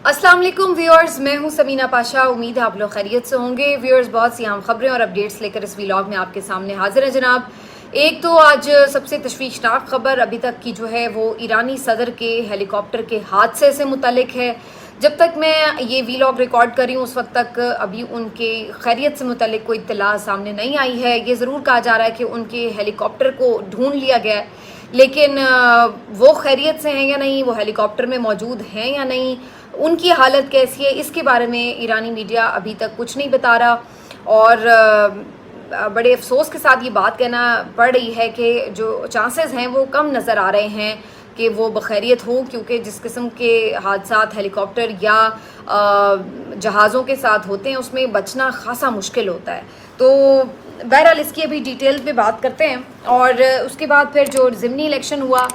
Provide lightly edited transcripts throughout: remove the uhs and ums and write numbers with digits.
अस्सलाम वालेकुम व्यूअर्स, मैं हूं समीना पाशा। उम्मीद है आप लोग खैरियत से होंगे। व्यूअर्स, बहुत सी अहम खबरें और अपडेट्स लेकर इस व्लॉग में आपके सामने हाजिर है जनाब। एक तो आज सबसे तशवीशनाक खबर अभी तक की जो है वो ईरानी सदर के हेलीकॉप्टर के हादसे से मुतल्लिक है। जब तक मैं ये व्लॉग रिकॉर्ड कर रही हूँ उस वक्त तक अभी उनके खैरियत से मुतल्लिक कोई इत्तला सामने नहीं आई है। ये ज़रूर कहा जा रहा है कि उनके हेलीकॉप्टर को ढूंढ लिया गया है, लेकिन वो खैरियत से हैं या नहीं, वो हेलीकॉप्टर में मौजूद हैं या नहीं, उनकी हालत कैसी है, इसके बारे में ईरानी मीडिया अभी तक कुछ नहीं बता रहा। और बड़े अफसोस के साथ ये बात कहना पड़ रही है कि जो चांसेस हैं वो कम नज़र आ रहे हैं कि वो बखैरियत हो, क्योंकि जिस किस्म के हादसात हेलीकॉप्टर या जहाज़ों के साथ होते हैं उसमें बचना खासा मुश्किल होता है। तो बहरहाल इसकी अभी डिटेल पे बात करते हैं। और उसके बाद फिर जो ज़िमनी इलेक्शन हुआ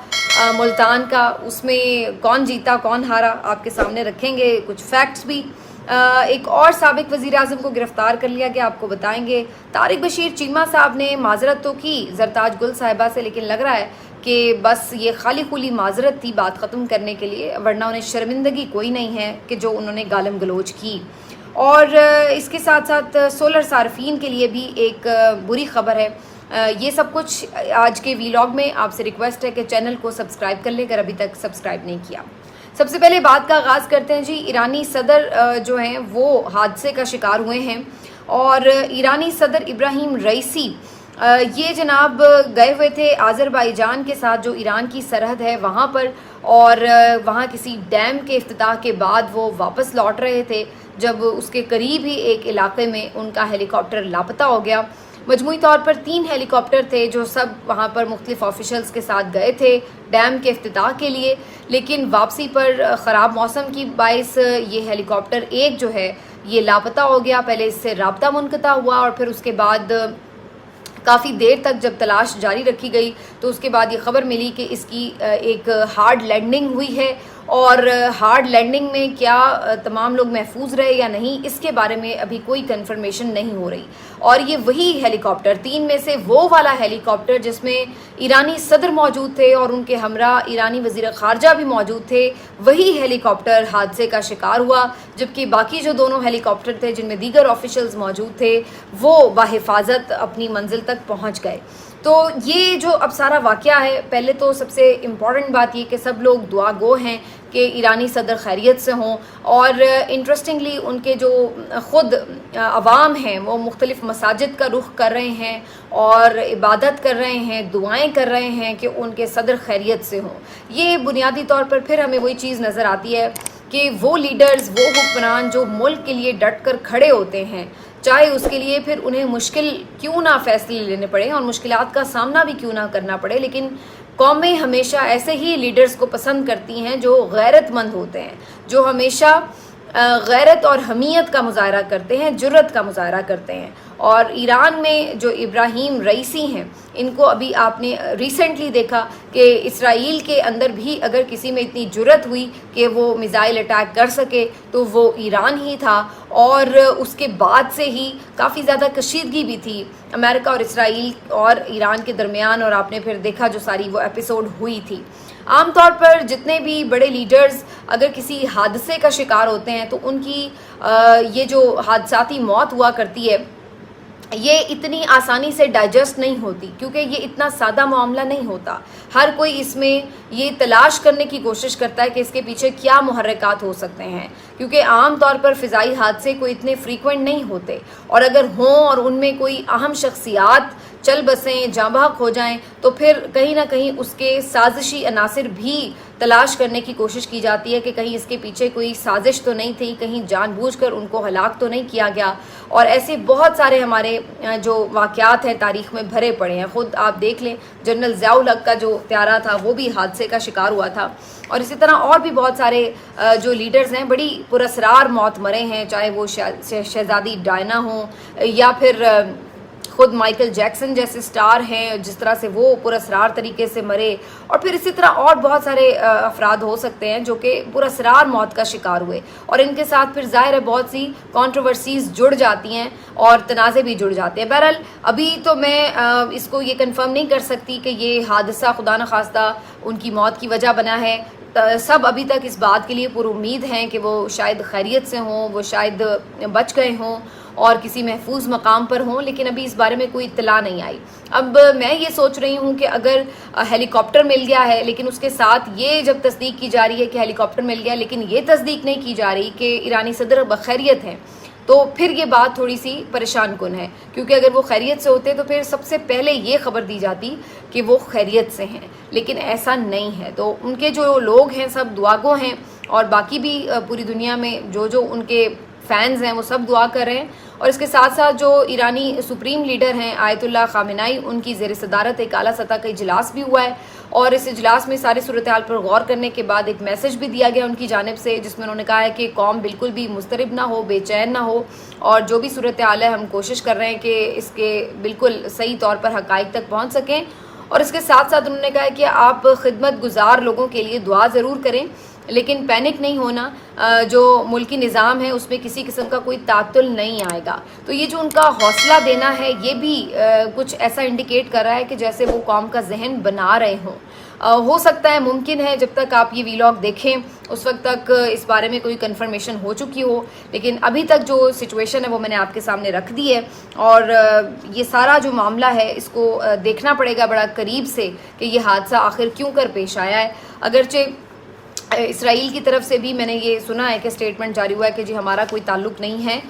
मुल्तान का, उसमें कौन जीता कौन हारा आपके सामने रखेंगे, कुछ फैक्ट्स भी। एक और साबिक वज़ीर आज़म को गिरफ़्तार कर लिया गया, आपको बताएंगे। तारिक बशीर चीमा साहब ने माजरत तो की जरताज गुल साहिबा से, लेकिन लग रहा है कि बस ये खाली खुली माजरत थी बात ख़त्म करने के लिए, वरना उन्हें शर्मिंदगी कोई नहीं है कि जो उन्होंने गालम गलोच की। और इसके साथ साथ सोलर सार्फिन के लिए भी एक बुरी खबर है। ये सब कुछ आज के व्लॉग में। आपसे रिक्वेस्ट है कि चैनल को सब्सक्राइब कर लें अगर अभी तक सब्सक्राइब नहीं किया। सबसे पहले बात का आगाज़ करते हैं जी। ईरानी सदर जो हैं वो हादसे का शिकार हुए हैं, और ईरानी सदर इब्राहिम रईसी ये जनाब गए हुए थे आज़रबाईजान के साथ, जो ईरान की सरहद है वहाँ पर, और वहाँ किसी डैम के इफ्तिताह के बाद वो वापस लौट रहे थे, जब उसके करीब ही एक इलाके में उनका हेलीकॉप्टर लापता हो गया। मजमूई तौर पर 3 हेलीकॉप्टर थे जो सब वहाँ पर मुख्तलिफ ऑफिशल्स के साथ गए थे डैम के इफ्तिताह के लिए, लेकिन वापसी पर ख़राब मौसम की बाइस ये हेलीकॉप्टर एक जो है ये लापता हो गया। पहले इससे राब्ता मुनक़ता हुआ और फिर उसके बाद काफ़ी देर तक जब तलाश जारी रखी गई तो उसके बाद ये खबर मिली कि इसकी एक हार्ड लैंडिंग हुई है। और हार्ड लैंडिंग में क्या तमाम लोग महफूज रहे या नहीं, इसके बारे में अभी कोई कंफर्मेशन नहीं हो रही। और ये वही हेलीकॉप्टर, 3 में से वो वाला हेलीकॉप्टर जिसमें ईरानी सदर मौजूद थे और उनके हमरा ईरानी वज़ीर ख़ारजा भी मौजूद थे, वही हेलीकॉप्टर हादसे का शिकार हुआ। जबकि बाकी जो दोनों हेलीकॉप्टर थे जिनमें दीगर ऑफिशल्स मौजूद थे वो बाहिफाजत अपनी मंजिल तक पहुँच गए। तो ये जो अब सारा वाक़या है, पहले तो सबसे इम्पॉर्टेंट बात ये कि सब लोग दुआ गो हैं कि ईरानी सदर खैरियत से हों। और इंटरेस्टिंगली उनके जो ख़ुद अवाम हैं वो मुख्तलिफ़ मसाजिद का रुख कर रहे हैं और इबादत कर रहे हैं, दुआएं कर रहे हैं कि उनके सदर खैरियत से हों। ये बुनियादी तौर पर फिर हमें वही चीज़ नज़र आती है कि वो लीडर्स, वो हुक्मरान जो मुल्क के लिए डट कर खड़े होते हैं, चाहे उसके लिए फिर उन्हें मुश्किल क्यों ना फ़ैसले लेने पड़े और मुश्किलात का सामना भी क्यों ना करना पड़े, लेकिन कौमें हमेशा ऐसे ही लीडर्स को पसंद करती हैं जो गैरतमंद होते हैं, जो हमेशा गैरत और हमीयत का मुजाहरा करते हैं, जुर्रत का मुजाहरा करते हैं। और ईरान में जो इब्राहिम रईसी हैं, इनको अभी आपने रिसेंटली देखा कि इसराइल के अंदर भी अगर किसी में इतनी जुर्रत हुई कि वो मिसाइल अटैक कर सके तो वो ईरान ही था। और उसके बाद से ही काफ़ी ज़्यादा कशीदगी भी थी अमेरिका और इसराइल और ईरान के दरमियान, और आपने फिर देखा जो सारी वो एपिसोड हुई थी। आमतौर पर जितने भी बड़े लीडर्स अगर किसी हादसे का शिकार होते हैं तो उनकी ये जो हादसाती मौत हुआ करती है ये इतनी आसानी से डाइजेस्ट नहीं होती, क्योंकि ये इतना सादा मामला नहीं होता। हर कोई इसमें ये तलाश करने की कोशिश करता है कि इसके पीछे क्या मुहर्रिकात हो सकते हैं, क्योंकि आम तौर पर फ़िज़ाई हादसे कोई इतने फ्रीक्वेंट नहीं होते, और अगर हों और उनमें कोई अहम शख्सियात चल बसें, जाँ बहक हो जाएं, तो फिर कहीं ना कहीं उसके साजिशी अनासिर भी तलाश करने की कोशिश की जाती है कि कहीं इसके पीछे कोई साजिश तो नहीं थी, कहीं जानबूझकर उनको हलाक तो नहीं किया गया। और ऐसे बहुत सारे हमारे जो वाक़यात हैं तारीख़ में भरे पड़े हैं। ख़ुद आप देख लें, जनरल ज़ियाउल हक़ का जो त्यारा था वो भी हादसे का शिकार हुआ था, और इसी तरह और भी बहुत सारे जो लीडर्स हैं बड़ी पुरअसरार मौत मरे हैं, चाहे वो शहज़ादी डायना हो या फिर ख़ुद माइकल जैक्सन जैसे स्टार हैं, जिस तरह से वो पुरअसरार तरीके से मरे। और फिर इसी तरह और बहुत सारे अफराद हो सकते हैं जो कि पुरअसरार मौत का शिकार हुए, और इनके साथ फिर ज़ाहिर है बहुत सी कंट्रोवर्सीज़ जुड़ जाती हैं और तनाज़े भी जुड़ जाते हैं। बहरहाल अभी तो मैं इसको ये कंफर्म नहीं कर सकती कि ये हादसा खुदा न खास्ता उनकी मौत की वजह बना है, सब अभी तक इस बात के लिए पुरुम्मीद हैं कि वो शायद खैरियत से हों, वो शायद बच गए हों और किसी महफूज मकाम पर हों, लेकिन अभी इस बारे में कोई इत्तला नहीं आई। अब मैं ये सोच रही हूँ कि अगर हेलीकॉप्टर मिल गया है, लेकिन उसके साथ ये जब तस्दीक की जा रही है कि हेलीकॉप्टर मिल गया, लेकिन ये तस्दीक नहीं की जा रही कि ईरानी सदर बखैरियत हैं, तो फिर ये बात थोड़ी सी परेशान कुन है, क्योंकि अगर वो खैरियत से होते तो फिर सबसे पहले ये खबर दी जाती कि वो खैरियत से हैं, लेकिन ऐसा नहीं है। तो उनके जो लोग हैं सब दुआगो हैं, और बाकी भी पूरी दुनिया में जो उनके फैंस हैं वो सब दुआ कर रहे हैं। और इसके साथ साथ जो ईरानी सुप्रीम लीडर हैं आयतुल्लाह खामेनाई, उनकी ज़ेर सदारत एक आला सतह का इजलास भी हुआ है, और इस इजलास में सारी सूरत हाल पर गौर करने के बाद एक मैसेज भी दिया गया उनकी जानिब से, जिसमें उन्होंने कहा है कि कौम बिल्कुल भी मुस्तरिब ना हो, बेचैन ना हो, और जो भी सूरत हाल है हम कोशिश कर रहे हैं कि इसके बिल्कुल सही तौर पर हक़ाइक़ तक पहुँच सकें। और इसके साथ साथ उन्होंने कहा है कि आप खिदमत गुजार लोगों के लिए दुआ ज़रूर करें, लेकिन पैनिक नहीं होना, जो मुल्की निज़ाम है उसमें किसी किस्म का कोई तातुल नहीं आएगा। तो ये जो उनका हौसला देना है, ये भी कुछ ऐसा इंडिकेट कर रहा है कि जैसे वो कौम का जहन बना रहे हों। हो सकता है, मुमकिन है जब तक आप ये वीलॉग देखें उस वक्त तक इस बारे में कोई कंफर्मेशन हो चुकी हो, लेकिन अभी तक जो सिचुएशन है वो मैंने आपके सामने रख दी है, और ये सारा जो मामला है इसको देखना पड़ेगा बड़ा करीब से कि ये हादसा आखिर क्यों कर पेश आया है। अगरचे इसराइल की तरफ से भी मैंने ये सुना है कि स्टेटमेंट जारी हुआ है कि जी हमारा कोई ताल्लुक़ नहीं है,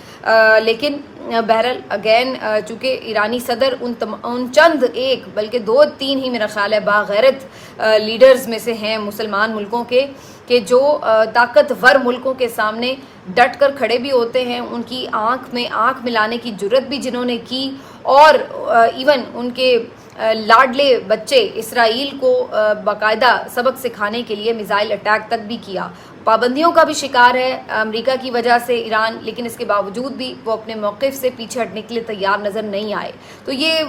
लेकिन बहरहाल अगेन चूँकि ईरानी सदर उन चंद एक बल्कि 2-3 ही मेरा ख्याल है बागैरत लीडर्स में से हैं मुसलमान मुल्कों के, कि जो ताकतवर मुल्कों के सामने डट कर खड़े भी होते हैं, उनकी आँख में आँख मिलाने की जुर्रत भी जिन्होंने की, और इवन उनके लाडले बच्चे इसराइल को बाकायदा सबक सिखाने के लिए मिसाइल अटैक तक भी किया। पाबंदियों का भी शिकार है अमेरिका की वजह से ईरान, लेकिन इसके बावजूद भी वो अपने मौक़िफ़ से पीछे हटने के लिए तैयार नज़र नहीं आए। तो ये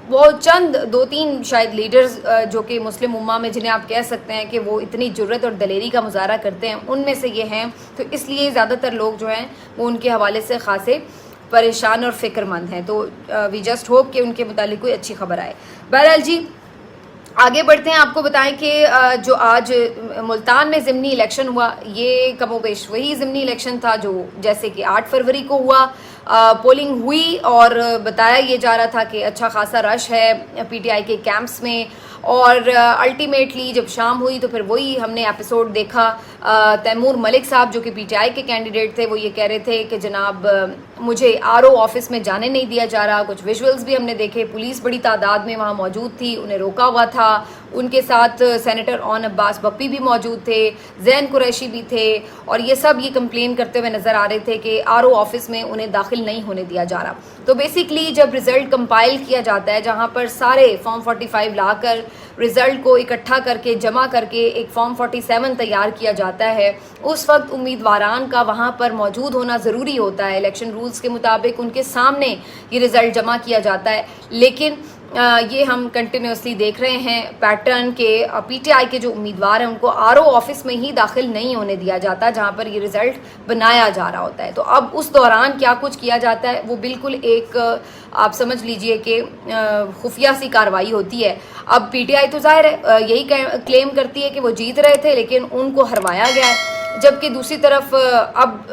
वो चंद 2-3 शायद लीडर्स जो कि मुस्लिम उम्मा में जिन्हें आप कह सकते हैं कि वो इतनी जुर्रत और दलेरी का मुजाहरा करते हैं, उनमें से ये हैं। तो इसलिए ज़्यादातर लोग जो हैं वो उनके हवाले से खासे परेशान और फ़िक्रमंद हैं। तो वी जस्ट होप कि उनके मुतालिक कोई अच्छी खबर आए। बहरहाल जी आगे बढ़ते हैं, आपको बताएं कि जो आज मुल्तान में ज़िमनी इलेक्शन हुआ, ये कमोबेश वही ज़िमनी इलेक्शन था जो जैसे कि 8 फरवरी को हुआ। पोलिंग हुई और बताया ये जा रहा था कि अच्छा खासा रश है पीटीआई के कैंप्स में, और अल्टीमेटली जब शाम हुई तो फिर वही हमने एपिसोड देखा। तैमूर मलिक साहब जो कि पीटीआई के कैंडिडेट थे, वो ये कह रहे थे कि जनाब मुझे आरओ ऑफिस में जाने नहीं दिया जा रहा। कुछ विजुअल्स भी हमने देखे, पुलिस बड़ी तादाद में वहाँ मौजूद थी, उन्हें रोका हुआ था। उनके साथ सेनेटर ऑन अब्बास बप्पी भी मौजूद थे, जैन कुरैशी भी थे, और ये सब ये कंप्लेन करते हुए नज़र आ रहे थे कि आरओ ऑफिस में उन्हें दाखिल नहीं होने दिया जा रहा। तो बेसिकली जब रिज़ल्ट कंपाइल किया जाता है, जहाँ पर सारे फॉर्म 45 लाकर रिज़ल्ट को इकट्ठा करके जमा करके एक फॉर्म 47 तैयार किया जाता है, उस वक्त उम्मीदवारान का वहाँ पर मौजूद होना ज़रूरी होता है। इलेक्शन रूल्स के मुताबिक उनके सामने ये रिज़ल्ट जमा किया जाता है, लेकिन ये हम कंटिन्यूसली देख रहे हैं पैटर्न के पीटीआई के जो उम्मीदवार हैं उनको आरओ ऑफिस में ही दाखिल नहीं होने दिया जाता, जहां पर ये रिज़ल्ट बनाया जा रहा होता है। तो अब उस दौरान क्या कुछ किया जाता है वो बिल्कुल एक आप समझ लीजिए कि खुफिया सी कार्रवाई होती है। अब पीटीआई तो जाहिर है यही क्लेम करती है कि वो जीत रहे थे, लेकिन उनको हरवाया गया है। जबकि दूसरी तरफ अब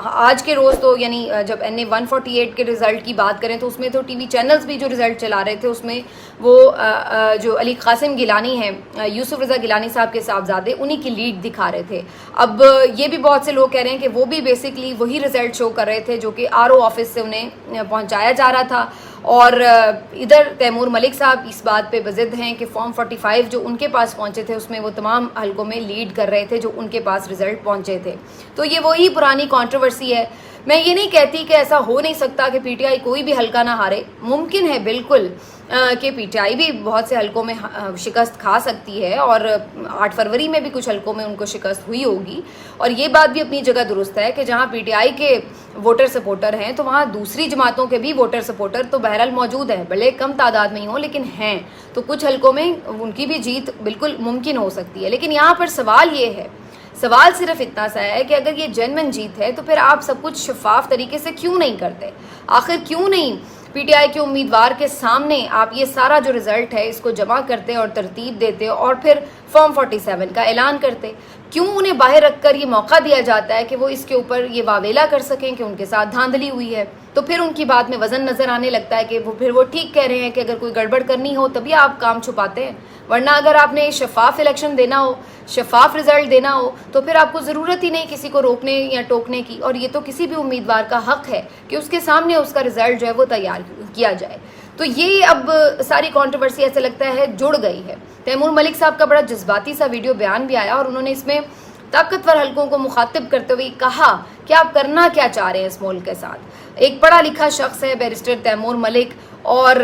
आज के रोज़ तो यानी जब NA 148 के रिज़ल्ट की बात करें तो उसमें तो टीवी चैनल्स भी जो रिज़ल्ट चला रहे थे उसमें वो जो अली कासिम गिलानी हैं, यूसुफ रज़ा गिलानी साहब के साहबजादे, उन्हीं की लीड दिखा रहे थे। अब ये भी बहुत से लोग कह रहे हैं कि वो भी बेसिकली वही रिज़ल्ट शो कर रहे थे जो कि आरओ ऑफिस से उन्हें पहुँचाया जा रहा था। और इधर तैमूर मलिक साहब इस बात पे बज़िद हैं कि फॉर्म 45 जो उनके पास पहुंचे थे उसमें वो तमाम हलकों में लीड कर रहे थे जो उनके पास रिज़ल्ट पहुंचे थे। तो ये वही पुरानी कंट्रोवर्सी है। मैं ये नहीं कहती कि ऐसा हो नहीं सकता कि पीटीआई कोई भी हलका ना हारे, मुमकिन है बिल्कुल कि पीटीआई भी बहुत से हलकों में शिकस्त खा सकती है, और 8 फरवरी में भी कुछ हलकों में उनको शिकस्त हुई होगी। और ये बात भी अपनी जगह दुरुस्त है कि जहाँ पीटीआई के वोटर सपोर्टर हैं तो वहाँ दूसरी जमातों के भी वोटर सपोर्टर तो बहरहाल मौजूद हैं, भले कम तादाद में ही हों लेकिन हैं। तो कुछ हलकों में उनकी भी जीत बिल्कुल मुमकिन हो सकती है। लेकिन यहाँ पर सवाल ये है سوال صرف اتنا سا ہے کہ اگر یہ جینوئن جیت ہے تو پھر آپ سب کچھ شفاف طریقے سے کیوں نہیں کرتے؟ آخر کیوں نہیں پی ٹی آئی کے امیدوار کے سامنے آپ یہ سارا جو رزلٹ ہے اس کو جمع کرتے اور ترتیب دیتے اور پھر فارم 47 کا اعلان کرتے؟ کیوں انہیں باہر رکھ کر یہ موقع دیا جاتا ہے کہ وہ اس کے اوپر یہ واویلا کر سکیں کہ ان کے ساتھ دھاندلی ہوئی ہے؟ تو پھر ان کی بات میں وزن نظر آنے لگتا ہے کہ وہ ٹھیک کہہ رہے ہیں کہ اگر کوئی گڑبڑ کرنی ہو تبھی آپ کام چھپاتے ہیں، ورنہ اگر آپ نے شفاف الیکشن دینا ہو، شفاف رزلٹ دینا ہو تو پھر آپ کو ضرورت ہی نہیں کسی کو روکنے یا ٹوکنے کی، اور یہ تو کسی بھی امیدوار کا حق ہے کہ اس کے سامنے اس کا رزلٹ جو ہے وہ تیار کیا جائے۔ تو یہ اب ساری کنٹروورسی ایسے لگتا ہے جڑ گئی ہے۔ تیمور ملک صاحب کا بڑا جذباتی سا ویڈیو بیان بھی آیا اور انہوں نے اس میں طاقتور حلقوں کو مخاطب کرتے ہوئے کہا کہ آپ کرنا کیا چاہ رہے ہیں اس ملک کے ساتھ۔ ایک پڑھا لکھا شخص ہے بیرسٹر تیمور ملک، اور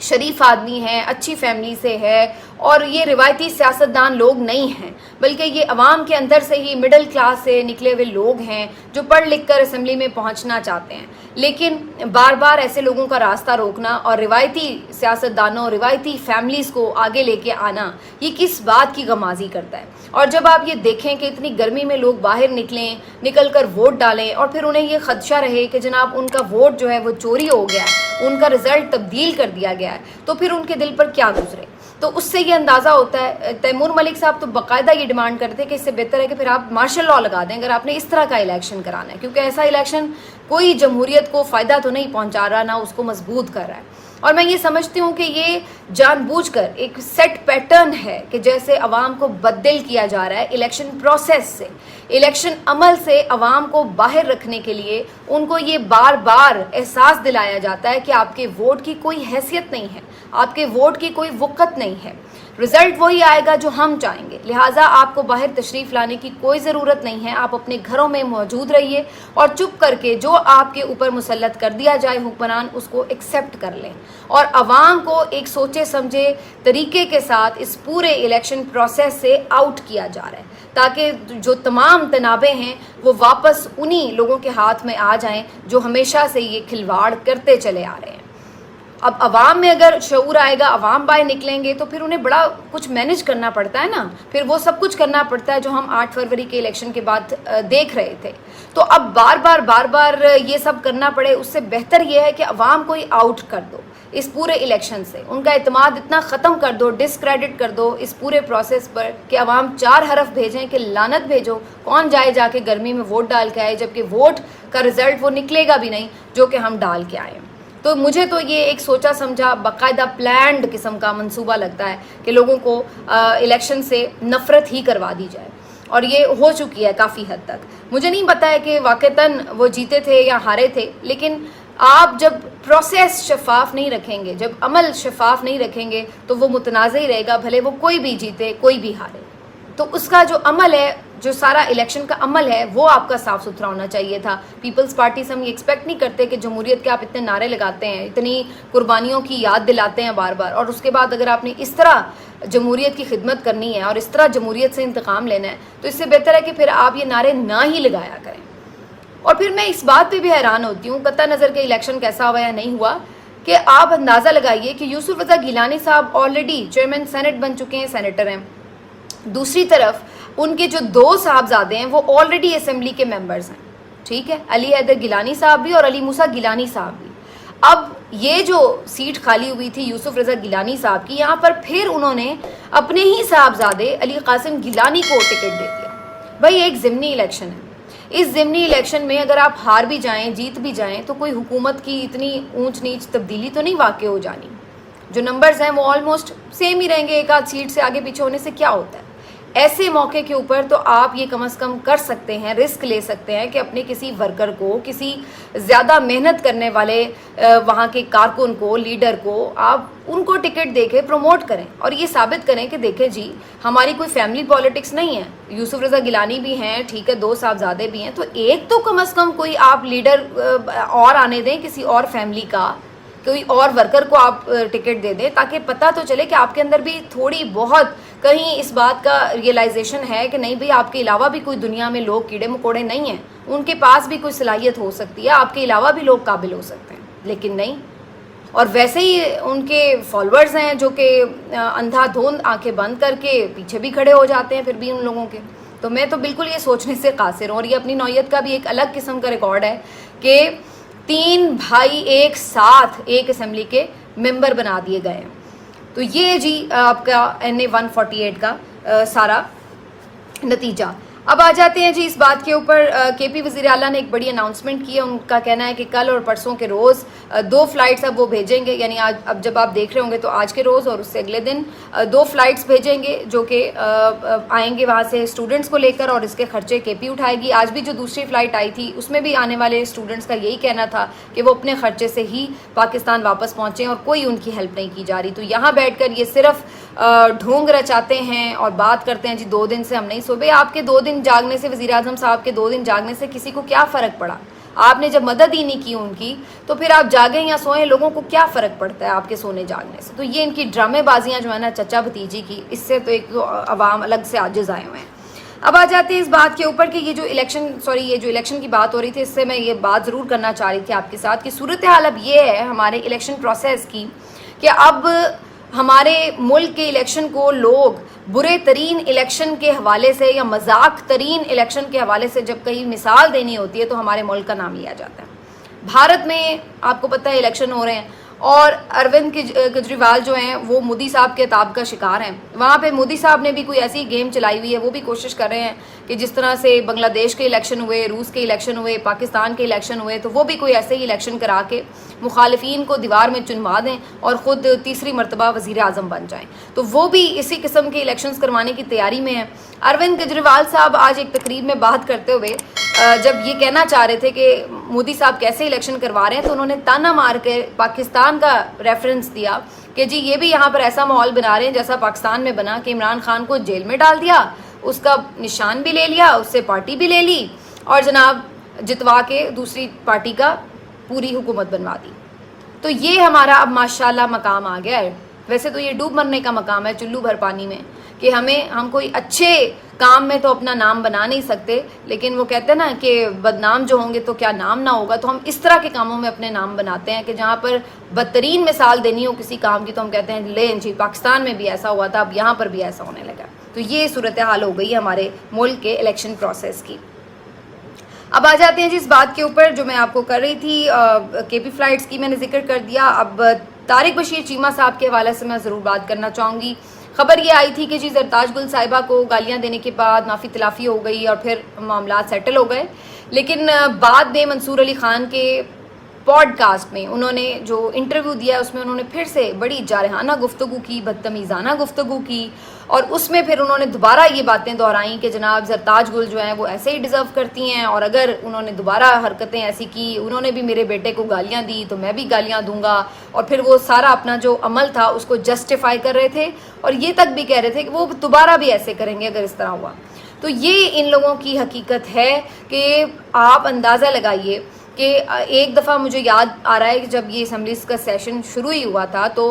شریف آدمی ہے، اچھی فیملی سے ہے، اور یہ روایتی سیاستدان لوگ نہیں ہیں، بلکہ یہ عوام کے اندر سے ہی مڈل کلاس سے نکلے ہوئے لوگ ہیں جو پڑھ لکھ کر اسمبلی میں پہنچنا چاہتے ہیں۔ لیکن بار بار ایسے لوگوں کا راستہ روکنا اور روایتی سیاستدانوں، روایتی فیملیز کو آگے لے کے آنا، یہ کس بات کی غمازی کرتا ہے؟ اور جب آپ یہ دیکھیں کہ اتنی گرمی میں لوگ باہر نکل کر ووٹ ڈالیں اور پھر انہیں یہ خدشہ رہے کہ جناب ان کا ووٹ جو ہے وہ چوری ہو گیا ہے، ان کا رزلٹ تبدیل کر دیا گیا ہے، تو پھر ان کے دل پر کیا گزرے؟ تو اس سے یہ اندازہ ہوتا ہے۔ تیمور ملک صاحب تو باقاعدہ یہ ڈیمانڈ کرتے ہیں کہ اس سے بہتر ہے کہ پھر آپ مارشل لاء لگا دیں اگر آپ نے اس طرح کا الیکشن کرانا ہے، کیونکہ ایسا الیکشن کوئی جمہوریت کو فائدہ تو نہیں پہنچا رہا، نہ اس کو مضبوط کر رہا ہے۔ اور میں یہ سمجھتی ہوں کہ یہ جان بوجھ کر ایک سیٹ پیٹرن ہے کہ جیسے عوام کو بددل کیا جا رہا ہے الیکشن پروسیس سے، الیکشن عمل سے عوام کو باہر رکھنے کے لیے ان کو یہ بار بار احساس دلایا جاتا ہے کہ آپ کے ووٹ کی کوئی حیثیت نہیں ہے، آپ کے ووٹ کی کوئی وقت نہیں ہے، رزلٹ وہی آئے گا جو ہم چاہیں گے، لہٰذا آپ کو باہر تشریف لانے کی کوئی ضرورت نہیں ہے، آپ اپنے گھروں میں موجود رہیے اور چپ کر کے جو آپ کے اوپر مسلط کر دیا جائے حکمران اس کو ایکسیپٹ کر لیں، اور عوام کو ایک سوچے سمجھے طریقے کے ساتھ اس پورے الیکشن پروسیس سے آؤٹ کیا جا رہا ہے تاکہ جو تمام تنابیں ہیں وہ واپس انہی لوگوں کے ہاتھ میں آ جائیں جو ہمیشہ سے یہ کھلواڑ کرتے چلے آ رہے ہیں۔ اب عوام میں اگر شعور آئے گا، عوام باہر نکلیں گے تو پھر انہیں بڑا کچھ مینج کرنا پڑتا ہے نا، پھر وہ سب کچھ کرنا پڑتا ہے جو ہم 8 فروری کے الیکشن کے بعد دیکھ رہے تھے۔ تو اب بار بار یہ سب کرنا پڑے، اس سے بہتر یہ ہے کہ عوام کو ہی آؤٹ کر دو اس پورے الیکشن سے، ان کا اعتماد اتنا ختم کر دو، ڈسکریڈٹ کر دو اس پورے پروسیس پر کہ عوام 4 حرف بھیجیں کہ لعنت بھیجو، کون جائے جا کے گرمی میں ووٹ ڈال کے آئے، جبکہ ووٹ کا رزلٹ وہ نکلے گا بھی نہیں جو کہ ہم ڈال کے آئے۔ تو مجھے تو یہ ایک سوچا سمجھا باقاعدہ پلانڈ قسم کا منصوبہ لگتا ہے کہ لوگوں کو الیکشن سے نفرت ہی کروا دی جائے، اور یہ ہو چکی ہے کافی حد تک۔ مجھے نہیں پتا ہے کہ واقعتاً وہ جیتے تھے یا ہارے تھے، لیکن آپ جب پروسیس شفاف نہیں رکھیں گے، جب عمل شفاف نہیں رکھیں گے تو وہ متنازع ہی رہے گا، بھلے وہ کوئی بھی جیتے کوئی بھی ہارے۔ تو اس کا جو عمل ہے، جو سارا الیکشن کا عمل ہے، وہ آپ کا صاف ستھرا ہونا چاہیے تھا۔ پیپلز پارٹی سے ہم یہ ایکسپیکٹ نہیں کرتے کہ جمہوریت کے آپ اتنے نعرے لگاتے ہیں، اتنی قربانیوں کی یاد دلاتے ہیں بار بار، اور اس کے بعد اگر آپ نے اس طرح جمہوریت کی خدمت کرنی ہے اور اس طرح جمہوریت سے انتقام لینا ہے تو اس سے بہتر ہے کہ پھر آپ یہ نعرے نہ ہی لگایا کریں۔ اور پھر میں اس بات پہ بھی حیران ہوتی ہوں، قطع نظر کے الیکشن کیسا ہوا یا نہیں ہوا، کہ آپ اندازہ لگائیے کہ یوسف رضا گیلانی صاحب آلریڈی چیئرمین سینٹ بن چکے ہیں، سینیٹر ہیں، دوسری طرف ان کے جو 2 صاحبزادے ہیں وہ آلریڈی اسمبلی کے ممبرز ہیں، ٹھیک ہے، علی حیدر گیلانی صاحب بھی اور علی موسیٰ گیلانی صاحب بھی۔ اب یہ جو سیٹ خالی ہوئی تھی یوسف رضا گیلانی صاحب کی، یہاں پر پھر انہوں نے اپنے ہی صاحبزادے علی قاسم گیلانی کو ٹکٹ دے دیا۔ بھائی ایک ضمنی الیکشن ہے، اس ضمنی الیکشن میں اگر آپ ہار بھی جائیں جیت بھی جائیں تو کوئی حکومت کی اتنی اونچ نیچ تبدیلی تو نہیں واقع ہو جانی، جو نمبرز ہیں وہ آلموسٹ سیم ہی رہیں گے، ایک آدھ سیٹ سے آگے پیچھے ہونے سے کیا ہوتا ہے۔ ایسے موقع کے اوپر تو آپ یہ کم از کم کر سکتے ہیں، رسک لے سکتے ہیں کہ اپنے کسی ورکر کو، کسی زیادہ محنت کرنے والے وہاں کے کارکن کو، لیڈر کو، آپ ان کو ٹکٹ دے کے پروموٹ کریں اور یہ ثابت کریں کہ دیکھیں جی ہماری کوئی فیملی پالیٹکس نہیں ہے، یوسف رضا گیلانی بھی ہیں، ٹھیک ہے، 2 صاحبزادے بھی ہیں، تو ایک تو کم از کم کوئی آپ لیڈر اور آنے دیں کسی اور فیملی کا، کوئی اور ورکر کو آپ ٹکٹ دے دیں تاکہ پتہ تو چلے کہ آپ کے اندر بھی تھوڑی بہت کہیں اس بات کا ریئلائزیشن ہے کہ نہیں بھئی آپ کے علاوہ بھی کوئی دنیا میں لوگ کیڑے مکوڑے نہیں ہیں، ان کے پاس بھی کوئی صلاحیت ہو سکتی ہے، آپ کے علاوہ بھی لوگ قابل ہو سکتے ہیں، لیکن نہیں۔ اور ویسے ہی ان کے فالوورز ہیں جو کہ اندھا دھند آنکھیں بند کر کے پیچھے بھی کھڑے ہو جاتے ہیں پھر بھی ان لوگوں کے۔ تو میں تو بالکل یہ سوچنے سے قاصر ہوں, اور یہ اپنی نوعیت کا بھی ایک الگ قسم کا ریکارڈ ہے کہ 3 بھائی ایک ساتھ ایک اسمبلی کے ممبر بنا دیے گئے ہیں. تو یہ جی آپ کا NA 148 کا سارا نتیجہ. اب آ جاتے ہیں جی اس بات کے اوپر, KP وزیر اعلیٰ نے ایک بڑی اناؤنسمنٹ کی ہے. ان کا کہنا ہے کہ کل اور پرسوں کے روز 2 فلائٹس اب وہ بھیجیں گے, یعنی آج اب جب آپ دیکھ رہے ہوں گے تو آج کے روز اور اس سے اگلے دن 2 فلائٹس بھیجیں گے جو کہ آئیں گے وہاں سے اسٹوڈنٹس کو لے کر, اور اس کے خرچے KP اٹھائے گی. آج بھی جو دوسری فلائٹ آئی تھی اس میں بھی آنے والے اسٹوڈنٹس کا یہی کہنا تھا کہ وہ اپنے خرچے سے ہی پاکستان واپس پہنچیں اور کوئی ان کی ہیلپ نہیں کی جا رہی. تو یہاں بیٹھ کر یہ صرف ڈھونگ رچاتے ہیں اور بات کرتے ہیں جی 2 دن سے ہم نہیں سو. بھائی آپ کے 2 دن جاگنے سے, وزیر اعظم صاحب کے 2 دن جاگنے سے کسی کو کیا فرق پڑا؟ آپ نے جب مدد ہی نہیں کی ان کی تو پھر آپ جاگیں یا سوئیں, لوگوں کو کیا فرق پڑتا ہے آپ کے سونے جاگنے سے؟ تو یہ ان کی ڈرامے بازیاں جو ہے نا چچا بھتیجی کی, اس سے تو ایک عوام الگ سے عاجز آئے ہوئے ہیں. اب آ جاتے ہیں اس بات کے اوپر کہ یہ جو الیکشن کی بات ہو رہی تھی, اس سے میں یہ بات ضرور کرنا چاہ رہی تھی آپ کے ساتھ کہ صورتحال اب یہ ہے ہمارے الیکشن پروسیس کی کہ اب ہمارے ملک کے الیکشن کو لوگ برے ترین الیکشن کے حوالے سے یا مذاق ترین الیکشن کے حوالے سے جب کہیں مثال دینی ہوتی ہے تو ہمارے ملک کا نام لیا جاتا ہے. بھارت میں آپ کو پتہ ہے الیکشن ہو رہے ہیں اور اروند کیجریوال جو ہیں وہ مودی صاحب کے عتاب کا شکار ہیں. وہاں پہ مودی صاحب نے بھی کوئی ایسی گیم چلائی ہوئی ہے, وہ بھی کوشش کر رہے ہیں کہ جس طرح سے بنگلہ دیش کے الیکشن ہوئے, روس کے الیکشن ہوئے, پاکستان کے الیکشن ہوئے, تو وہ بھی کوئی ایسے ہی الیکشن کرا کے مخالفین کو دیوار میں چنوا دیں اور خود تیسری مرتبہ وزیر اعظم بن جائیں. تو وہ بھی اسی قسم کے الیکشنز کروانے کی تیاری میں ہیں. اروند کیجریوال صاحب آج ایک تقریب میں بات کرتے ہوئے جب یہ کہنا چاہ رہے تھے کہ مودی صاحب کیسے الیکشن کروا رہے ہیں, تو انہوں نے تانا مار کے پاکستان کا ریفرنس دیا کہ جی یہ بھی یہاں پر ایسا ماحول بنا رہے ہیں جیسا پاکستان میں بنا کہ عمران خان کو جیل میں ڈال دیا, اس کا نشان بھی لے لیا, اس سے پارٹی بھی لے لی اور جناب جتوا کے دوسری پارٹی کا پوری حکومت بنوا دی. تو یہ ہمارا اب ماشاءاللہ مقام آ گیا ہے. ویسے تو یہ ڈوب مرنے کا مقام ہے چلو بھر پانی میں کہ ہم کوئی اچھے کام میں تو اپنا نام بنا نہیں سکتے, لیکن وہ کہتے ہیں نا کہ بدنام جو ہوں گے تو کیا نام نہ ہوگا. تو ہم اس طرح کے کاموں میں اپنے نام بناتے ہیں کہ جہاں پر بدترین مثال دینی ہو کسی کام کی تو ہم کہتے ہیں لے جی پاکستان میں بھی ایسا ہوا تھا, اب یہاں پر بھی ایسا ہونے لگا. تو یہ صورتحال ہو گئی ہمارے ملک کے الیکشن پروسیس کی. اب آ جاتے ہیں جی اس بات کے اوپر جو میں آپ کو کر رہی تھی, KP فلائٹس کی میں نے ذکر کر دیا. اب طارق بشیر چیمہ صاحب کے حوالے سے میں ضرور بات کرنا چاہوں گی. خبر یہ آئی تھی کہ جی زرتاج گل صاحبہ کو گالیاں دینے کے بعد معافی تلافی ہو گئی اور پھر معاملات سیٹل ہو گئے, لیکن بعد میں منصور علی خان کے پوڈ کاسٹ میں انہوں نے جو انٹرویو دیا اس میں انہوں نے پھر سے بڑی جارحانہ گفتگو کی, بدتمیزانہ گفتگو کی, اور اس میں پھر انہوں نے دوبارہ یہ باتیں دہرائیں کہ جناب زرتاج گل جو ہیں وہ ایسے ہی ڈیزرو کرتی ہیں, اور اگر انہوں نے دوبارہ حرکتیں ایسی کی, انہوں نے بھی میرے بیٹے کو گالیاں دی تو میں بھی گالیاں دوں گا, اور پھر وہ سارا اپنا جو عمل تھا اس کو جسٹیفائی کر رہے تھے اور یہ تک بھی کہہ رہے تھے کہ وہ دوبارہ بھی ایسے کریں گے اگر اس طرح ہوا. تو یہ ان لوگوں کی حقیقت ہے کہ آپ اندازہ لگائیے کہ ایک دفعہ مجھے یاد آ رہا ہے کہ جب یہ اسمبلیز کا سیشن شروع ہی ہوا تھا تو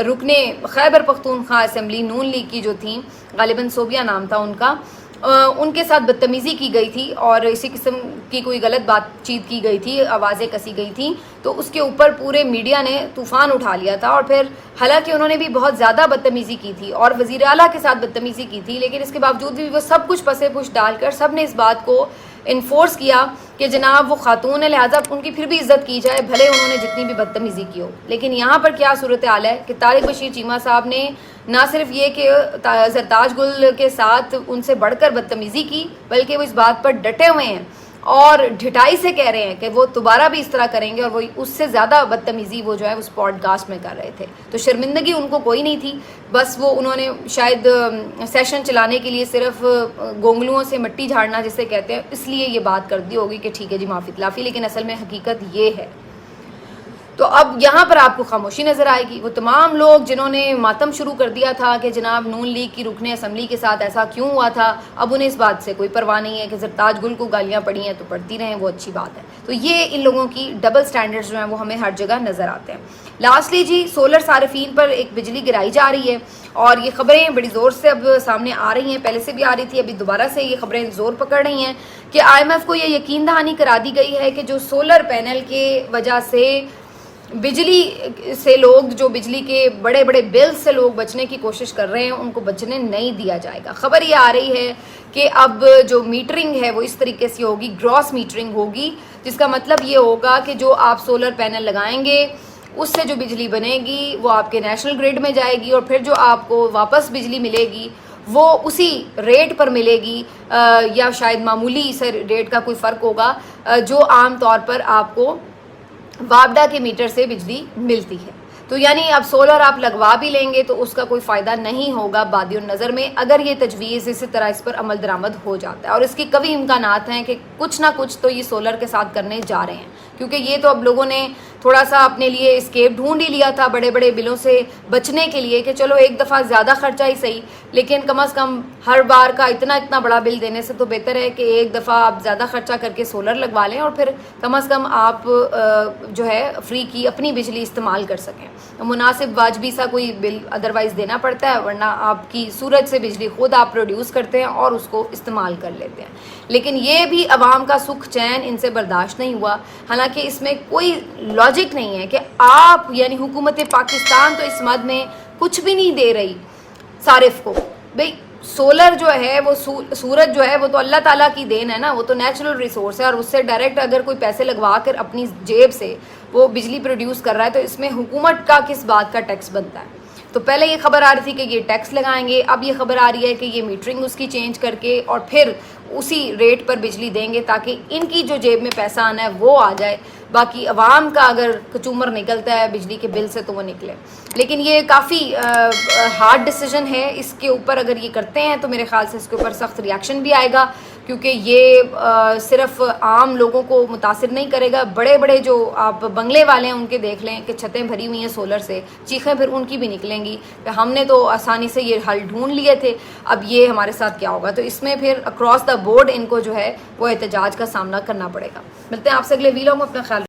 رکنے خیبر پختونخوا اسمبلی نون لیگ کی جو تھیں, غالباً صوبیہ نام تھا ان کا, ان کے ساتھ بدتمیزی کی گئی تھی اور اسی قسم کی کوئی غلط بات چیت کی گئی تھی, آوازیں کسی گئی تھیں. تو اس کے اوپر پورے میڈیا نے طوفان اٹھا لیا تھا, اور پھر حالانکہ انہوں نے بھی بہت زیادہ بدتمیزی کی تھی اور وزیر اعلیٰ کے ساتھ بدتمیزی کی تھی, لیکن اس کے باوجود بھی وہ سب کچھ پسے پش ڈال کر سب نے اس بات کو انفورس کیا کہ جناب وہ خاتون ہے لہٰذا ان کی پھر بھی عزت کی جائے بھلے انہوں نے جتنی بھی بدتمیزی کی ہو. لیکن یہاں پر کیا صورتحال ہے کہ طارق بشیر چیمہ صاحب نے نہ صرف یہ کہ زرتاج گل کے ساتھ ان سے بڑھ کر بدتمیزی کی, بلکہ وہ اس بات پر ڈٹے ہوئے ہیں اور ڈھٹائی سے کہہ رہے ہیں کہ وہ دوبارہ بھی اس طرح کریں گے, اور وہ اس سے زیادہ بدتمیزی وہ جو ہے اس پوڈ کاسٹ میں کر رہے تھے. تو شرمندگی ان کو کوئی نہیں تھی, بس وہ انہوں نے شاید سیشن چلانے کے لیے صرف گونگلوؤں سے مٹی جھاڑنا جسے کہتے ہیں اس لیے یہ بات کر دی ہوگی کہ ٹھیک ہے جی معافی تلافی, لیکن اصل میں حقیقت یہ ہے. تو اب یہاں پر آپ کو خاموشی نظر آئے گی. وہ تمام لوگ جنہوں نے ماتم شروع کر دیا تھا کہ جناب نون لیگ کی رکن اسمبلی کے ساتھ ایسا کیوں ہوا تھا, اب انہیں اس بات سے کوئی پرواہ نہیں ہے کہ زرتاج گل کو گالیاں پڑی ہیں تو پڑتی رہیں, وہ اچھی بات ہے. تو یہ ان لوگوں کی ڈبل سٹینڈرڈز جو ہیں وہ ہمیں ہر جگہ نظر آتے ہیں. لاسٹلی جی سولر صارفین پر ایک بجلی گرائی جا رہی ہے اور یہ خبریں بڑی زور سے اب سامنے آ رہی ہیں, پہلے سے بھی آ رہی تھی, ابھی دوبارہ سے یہ خبریں زور پکڑ رہی ہیں کہ IMF کو یہ یقین دہانی کرا دی گئی ہے کہ جو سولر پینل کے وجہ سے बिजली से लोग, जो बिजली के बड़े बड़े बिल से लोग बचने की कोशिश कर रहे हैं, उनको बचने नहीं दिया जाएगा। खबर ये आ रही है कि अब जो मीटरिंग है वो इस तरीके से होगी, ग्रॉस मीटरिंग होगी, जिसका मतलब ये होगा कि जो आप सोलर पैनल लगाएंगे उससे जो बिजली बनेगी वो आपके नेशनल ग्रिड में जाएगी, और फिर जो आपको वापस बिजली मिलेगी वो उसी रेट पर मिलेगी, या शायद मामूली से रेट का कोई फ़र्क होगा, जो आम तौर पर आपको वापडा के मीटर से बिजली मिलती है। तो यानी अब सोलर आप लगवा भी लेंगे तो उसका कोई फ़ायदा नहीं होगा बादियों नज़र में, अगर ये तजवीज़ इसी तरह इस पर अमल दरामद हो जाता है। और इसकी कभी इम्कानात हैं कि कुछ ना कुछ तो ये सोलर के साथ करने जा रहे हैं, क्योंकि ये तो अब लोगों ने थोड़ा सा अपने लिए एस्केप ढूंढ ही लिया था बड़े बड़े बिलों से बचने के लिए, कि चलो एक दफ़ा ज़्यादा खर्चा ही सही, लेकिन कम अज़ कम हर बार का इतना बड़ा बिल देने से तो बेहतर है कि एक दफ़ा आप ज़्यादा खर्चा करके सोलर लगवा लें और फिर कम अज़ कम आप जो है फ्री की अपनी बिजली इस्तेमाल कर सकें। मुनासिब वाजबी सा कोई बिल अदरवाइज़ देना पड़ता है, वरना आपकी सूरज से बिजली खुद आप प्रोड्यूस करते हैं और उसको इस्तेमाल कर लेते हैं। लेकिन ये भी अवाम का सुख चैन इनसे बर्दाश्त नहीं हुआ। हालांकि इसमें कोई लॉजिक नहीं है कि आप यानी हुकूमत पाकिस्तान तो इस मद में कुछ भी नहीं दे रही सारिफ को। भाई सोलर जो है वो सूरज जो है वो तो अल्लाह ताला की देन है ना, वो तो नेचुरल रिसोर्स है, और उससे डायरेक्ट अगर कोई पैसे लगवा कर अपनी जेब से वो बिजली प्रोड्यूस कर रहा है तो इसमें हुकूमत का किस बात का टैक्स बनता है। तो पहले ये खबर आ रही थी कि ये टैक्स लगाएंगे, अब ये खबर आ रही है कि ये मीटरिंग उसकी चेंज करके और फिर उसी रेट पर बिजली देंगे ताकि इनकी जो जेब में पैसा आना है वो आ जाए, बाकी अवाम का अगर कचूमर निकलता है बिजली के बिल से तो वो निकले। लेकिन ये काफ़ी हार्ड डिसीजन है, इसके ऊपर अगर ये करते हैं तो मेरे ख्याल से इसके ऊपर सख्त रिएक्शन भी आएगा, क्योंकि ये सिर्फ आम लोगों को मुतासिर नहीं करेगा। बड़े बड़े जो आप बंगले वाले हैं उनके देख लें कि छतें भरी हुई हैं सोलर से, चीखें फिर उनकी भी निकलेंगी कि हमने तो आसानी से ये हल ढूंढ लिए थे, अब ये हमारे साथ क्या होगा। तो इसमें फिर अक्रॉस द बोर्ड इनको जो है वो एहतजाज का सामना करना पड़ेगा। मिलते हैं आपसे अगले वीडियो में, अपना ख्याल